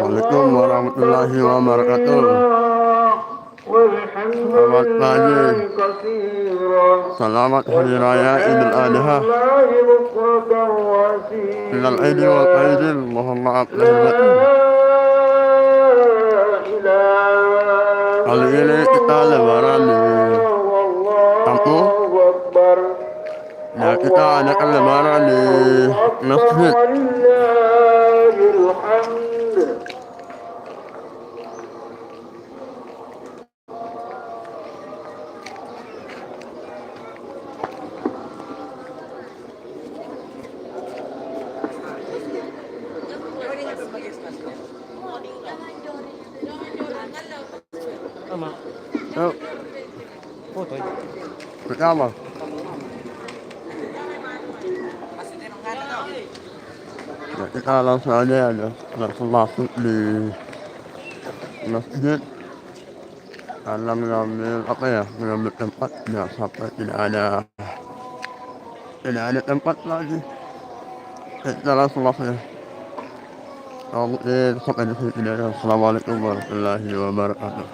Assalamualaikum warahmatullahi wabarakatuh. Selamat pagi. Selamat Hari Raya Idul Adha. Minal aidin wal faizin. Mohon maaf lahir batin. Kali ini kita lebaran di kampung. Ya, kita adakan lebaran di mesjid. Yuk, pertama. Ya, kita langsung aja ya, langsung masuk di masjid karena mengambil tempat ya, sampai tidak ada tempat lagi. Kita langsung masuk ya. Sampai di sini. Assalamualaikum warahmatullahi wabarakatuh.